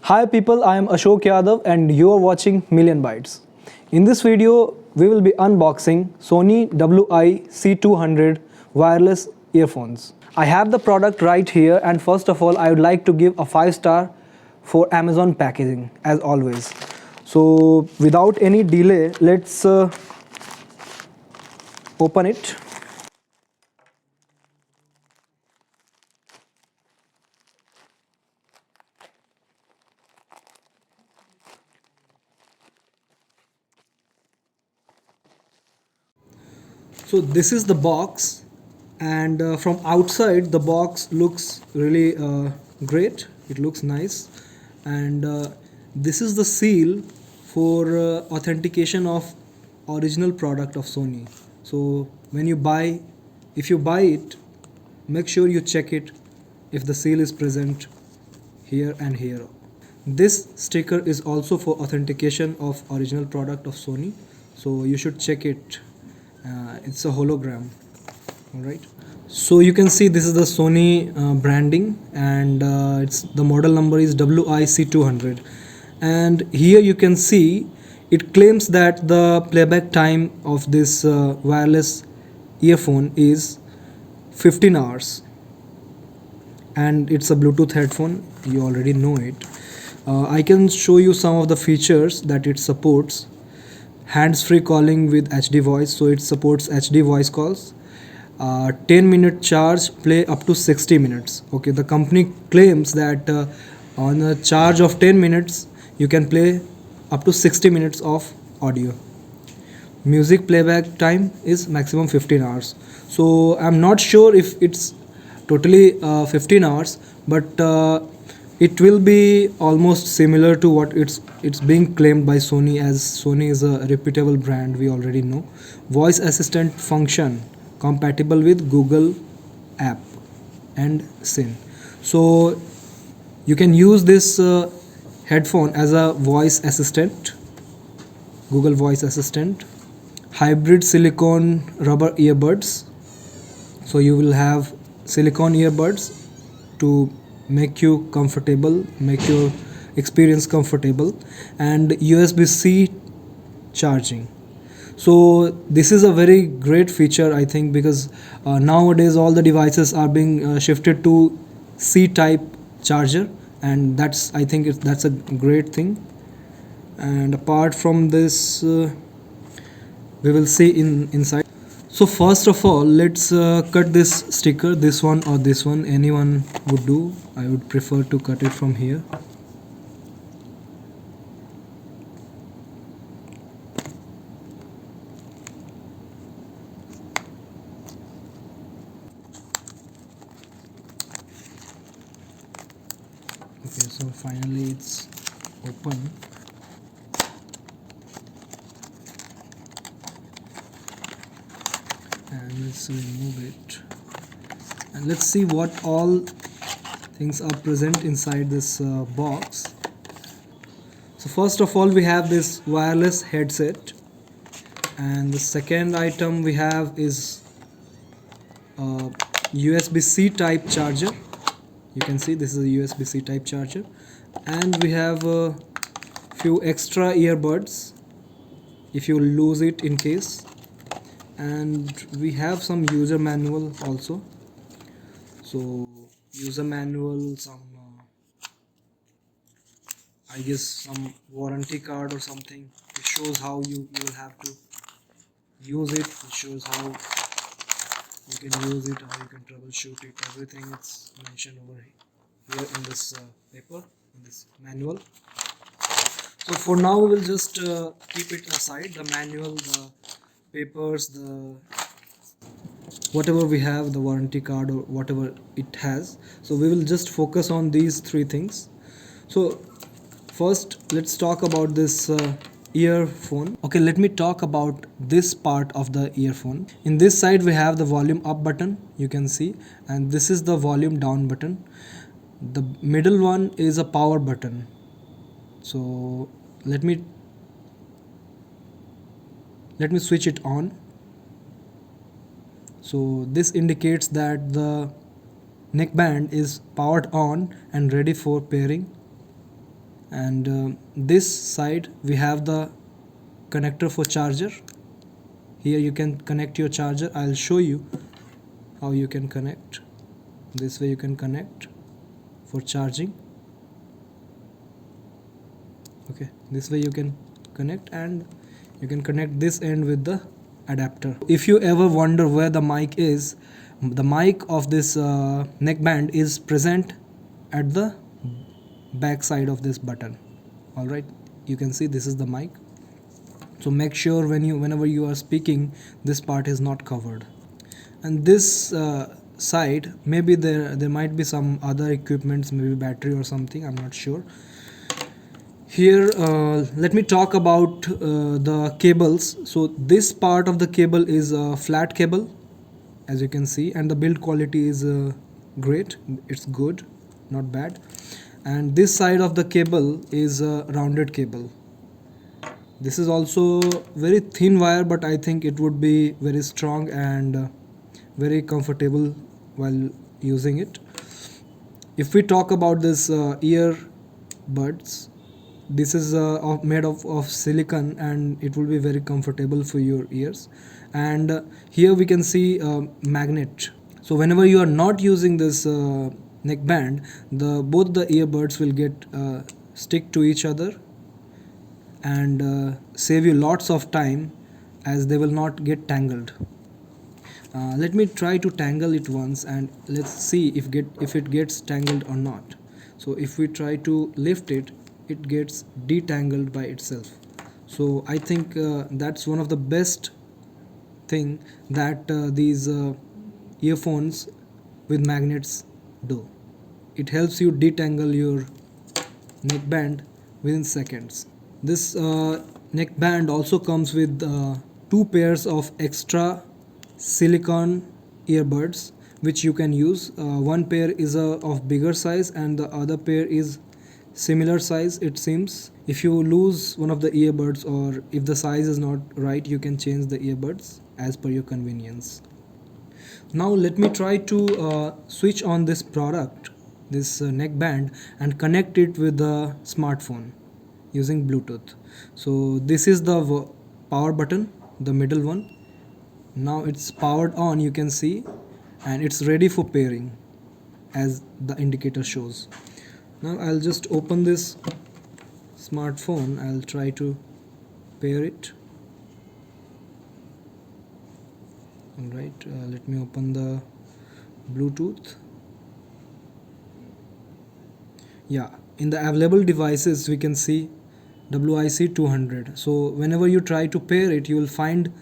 Hi people, I am Ashok Yadav and you are watching Million Bytes. In this video, we will be unboxing Sony C200 wireless earphones. I have the product right here, and first of all, I would like to give a 5-star for Amazon packaging as always. So without any delay, let's open it. So this is the box, and from outside the box looks really great. It looks nice, and this is the seal for authentication of original product of Sony. So when you buy, if you buy it, make sure you check it if the seal is present here and here. This sticker is also for authentication of original product of Sony, so you should check it. It's a hologram. All right, so you can see this is the Sony branding, and it's the model number is WIC200, and here you can see it claims that the playback time of this wireless earphone is 15 hours, and it's a Bluetooth headphone. You already know it. I can show you some of the features that it supports. Hands-free calling with HD voice, so it supports HD voice calls. 10-minute charge, play up to 60 minutes. Okay, the company claims that on a charge of 10 minutes you can play up to 60 minutes of audio. Music playback time is maximum 15 hours. So I'm not sure if it's totally 15 hours, but it will be almost similar to what it's being claimed by Sony, as Sony is a reputable brand, we already know. Voice assistant function compatible with Google app and Sin. So you can use this headphone as a voice assistant, Google voice assistant. Hybrid silicone rubber earbuds, so you will have silicone earbuds to make you comfortable, make your experience comfortable, and USB-C charging. So this is a very great feature, I think, because nowadays all the devices are being shifted to C-type charger, and that's, I think that's a great thing. And apart from this, we will see inside. So first of all, let's cut this sticker, this one or this one, anyone would do. I would prefer to cut it from here. Okay, so finally it's open. And let's remove it, and let's see what all things are present inside this box. So first of all, we have this wireless headset, and the second item we have is USB-C type charger. You can see this is a USB-C type charger, and we have a few extra earbuds if you lose it in case, and we have some user manual also. So user manual, some I guess some warranty card or something. It shows how you will have to use it. It shows how you can use it, how you can troubleshoot it. Everything is mentioned over here in this paper, in this manual. So for now we will just keep it aside, the manual, the papers, the whatever we have, the warranty card or whatever it has. So we will just focus on these three things. So first, let's talk about this earphone. Okay, let me talk about this part of the earphone. In this side we have the volume up button, you can see, and this is the volume down button. The middle one is a power button. So let me switch it on. So this indicates that the neckband is powered on and ready for pairing. And this side we have the connector for charger. Here you can connect your charger. I'll show you how you can connect. This way you can connect for charging. Okay, this way you can connect, and you can connect this end with the adapter. If you ever wonder where the mic is, the mic of this neckband is present at the back side of this button. All right, you can see this is the mic. So make sure whenever you are speaking, this part is not covered. And this side, maybe there might be some other equipments, maybe battery or something, I'm not sure. Here let me talk about the cables. So this part of the cable is a flat cable, as you can see, and the build quality is great. It's good, not bad. And this side of the cable is a rounded cable. This is also very thin wire, but I think it would be very strong and very comfortable while using it. If we talk about this earbuds, this is made of silicon, and it will be very comfortable for your ears. And here we can see magnet. So whenever you are not using this neckband, both the earbuds will get stick to each other and save you lots of time, as they will not get tangled. Let me try to tangle it once, and let's see if it gets tangled or not. So if we try to lift it, it gets detangled by itself. So I think that's one of the best thing that these earphones with magnets do. It helps you detangle your neckband within seconds. This neckband also comes with two pairs of extra silicone earbuds which you can use. One pair is of bigger size, and the other pair is similar size, it seems. If you lose one of the earbuds, or if the size is not right, you can change the earbuds as per your convenience. Now let me try to switch on this product, this neckband, and connect it with the smartphone using Bluetooth. So this is the power button, the middle one. Now it's powered on, you can see, and it's ready for pairing as the indicator shows. Now I'll just open this smartphone. I'll try to pair it. Alright, let me open the Bluetooth. Yeah, in the available devices we can see WIC200. So whenever you try to pair it, you will find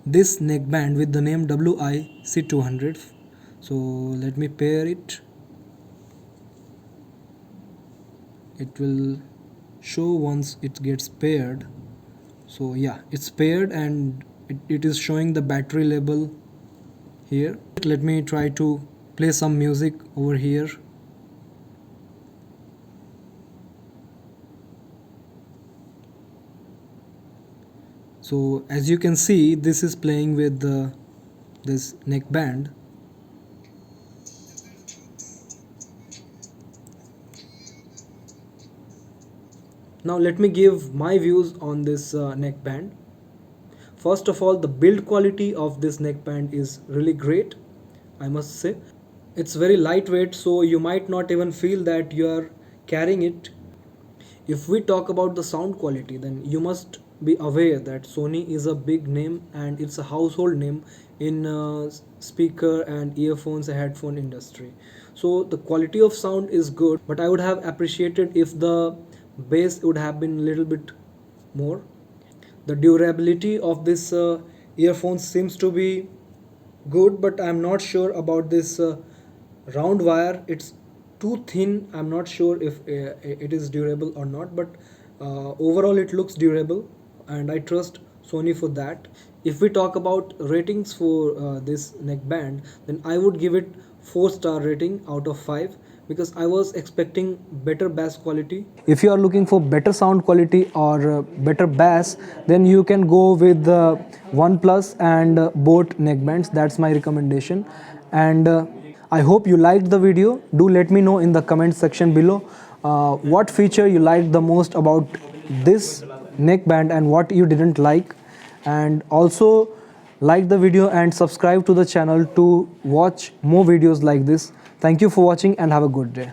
this neckband with the name WIC200. So let me pair it. It will show once it gets paired. So yeah, it's paired, and it is showing the battery level here. Let me try to play some music over here. So as you can see, this is playing with this neckband. Now let me give my views on this neckband. First of all, the build quality of this neckband is really great, I must say. It's very lightweight, so you might not even feel that you are carrying it. If we talk about the sound quality, then you must be aware that Sony is a big name, and it's a household name in speaker and earphones and headphone industry. So the quality of sound is good, but I would have appreciated if the bass would have been a little bit more. The durability of this earphone seems to be good, but I'm not sure about this round wire. It's too thin. I'm not sure if it is durable or not, but overall it looks durable, and I trust Sony for that. If we talk about ratings for this neckband, then I would give it 4-star rating out of 5, because I was expecting better bass quality. If you are looking for better sound quality or better bass, then you can go with the OnePlus and Boat neckbands. That's my recommendation. And I hope you liked the video. Do let me know in the comment section below what feature you liked the most about this neckband and what you didn't like, and also like the video and subscribe to the channel to watch more videos like this. Thank you for watching and have a good day.